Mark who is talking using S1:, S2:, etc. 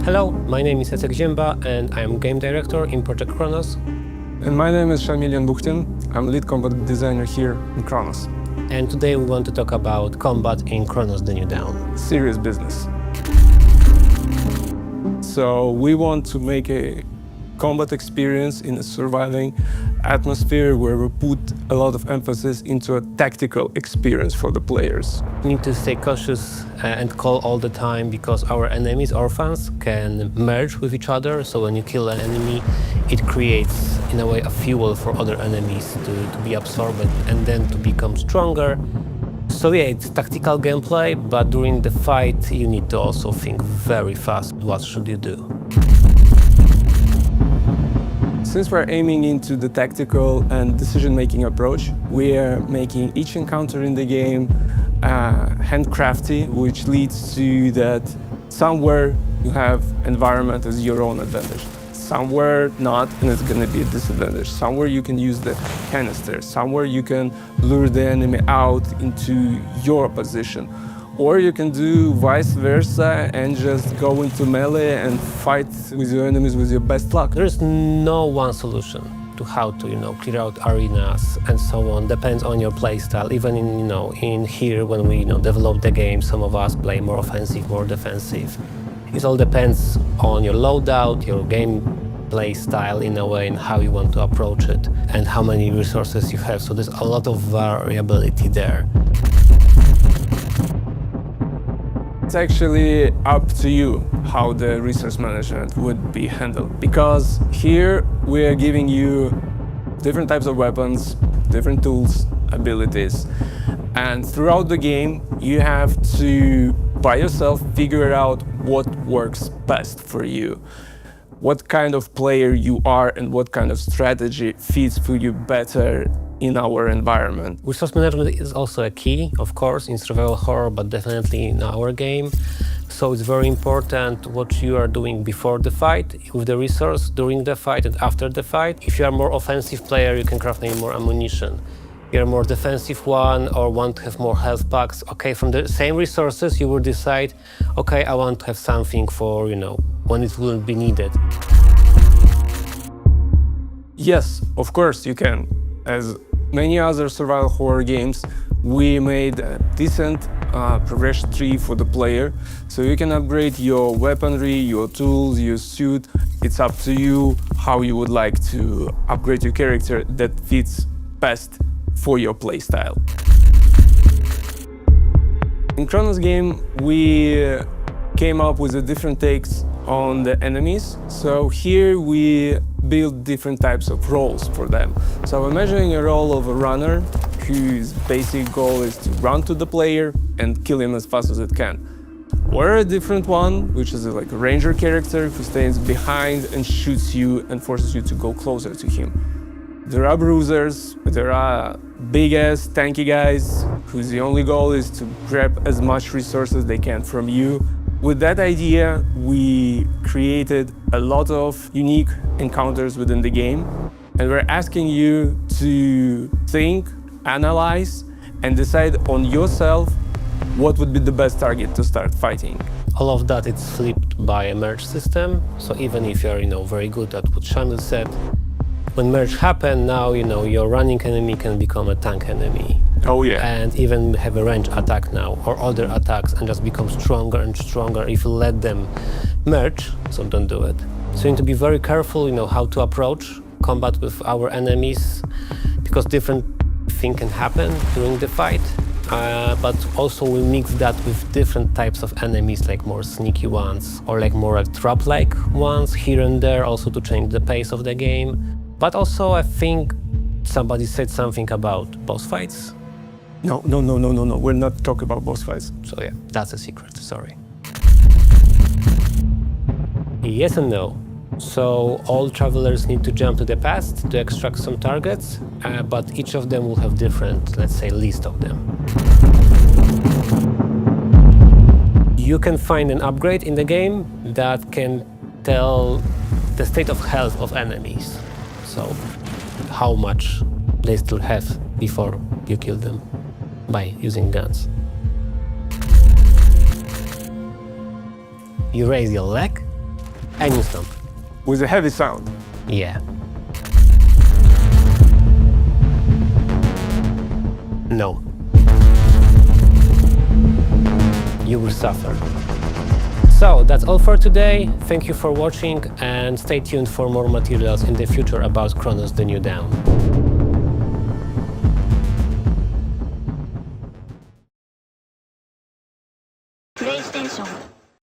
S1: Hello, my name is Jacek Ziemba and I am game director in Project Kronos.
S2: And my name is Shamilian Bukhtin. I'm lead combat designer here in Kronos.
S1: And today we want to talk about combat in Kronos The New Dawn.
S2: Serious business. So we want to make a combat experience in a surviving atmosphere where we put a lot of emphasis into a tactical experience for the players.
S1: We need to stay cautious and call all the time because our enemies, orphans, can merge with each other. So when you kill an enemy, it creates, in a way, a fuel for other enemies to be absorbed and then to become stronger. So yeah, it's tactical gameplay, but during the fight, you need to also think very fast. What should you do?
S2: Since we're aiming into the tactical and decision-making approach, we are making each encounter in the game handcrafty, which leads to that somewhere you have environment as your own advantage. Somewhere not, and it's going to be a disadvantage. Somewhere you can use the canister. Somewhere you can lure the enemy out into your position. Or you can do vice versa and just go into melee and fight with your enemies with your best luck.
S1: There is no one solution to how to, clear out arenas and so on. Depends on your playstyle. Even in here when we, develop the game, some of us play more offensive, more defensive. It all depends on your loadout, your gameplay style in a way, and how you want to approach it, and how many resources you have. So there's a lot of variability there.
S2: It's actually up to you how the resource management would be handled. Because here we are giving you different types of weapons, different tools, abilities. And throughout the game, you have to, by yourself, figure out what works best for you. What kind of player you are and what kind of strategy fits for you better in our environment.
S1: Resource management is also a key, of course, in survival horror, but definitely in our game. So it's very important what you are doing before the fight with the resource, during the fight and after the fight. If you are a more offensive player, you can craft maybe more ammunition. If you're a more defensive one or want to have more health packs, okay, from the same resources you will decide, okay, I want to have something for, when it wouldn't be needed.
S2: Yes, of course you can. As many other survival horror games, we made a decent progression tree for the player, so you can upgrade your weaponry, your tools, your suit. It's up to you how you would like to upgrade your character that fits best for your playstyle. In Kronos game, we came up with a different takes on the enemies. So here we build different types of roles for them. So imagining a role of a runner whose basic goal is to run to the player and kill him as fast as it can. Or a different one, which is like a ranger character who stands behind and shoots you and forces you to go closer to him. There are bruisers, there are big-ass tanky guys whose the only goal is to grab as much resources they can from you. With that idea, we created a lot of unique encounters within the game, and we're asking you to think, analyze, and decide on yourself what would be the best target to start fighting.
S1: All of that is flipped by a merge system. So even if you're very good at what Shamil said, when merge happen, now your running enemy can become a tank enemy.
S2: Oh yeah.
S1: And even have a range attack now, or other attacks, and just become stronger and stronger if you let them merge, so don't do it. So you need to be very careful, how to approach combat with our enemies, because different things can happen during the fight. But also we mix that with different types of enemies, like more sneaky ones, or like more trap-like ones here and there, also to change the pace of the game. But also I think somebody said something about boss fights.
S2: No. We're not talking about boss fights.
S1: So yeah, that's a secret, sorry. Yes and no. So all travelers need to jump to the past to extract some targets, but each of them will have different, let's say, list of them. You can find an upgrade in the game that can tell the state of health of enemies. So how much they still have before you kill them by using guns. You raise your leg and you stomp.
S2: with a heavy sound.
S1: Yeah. No. You will suffer. So that's all for today. Thank you for watching and stay tuned for more materials in the future about Chronos the New Dawn.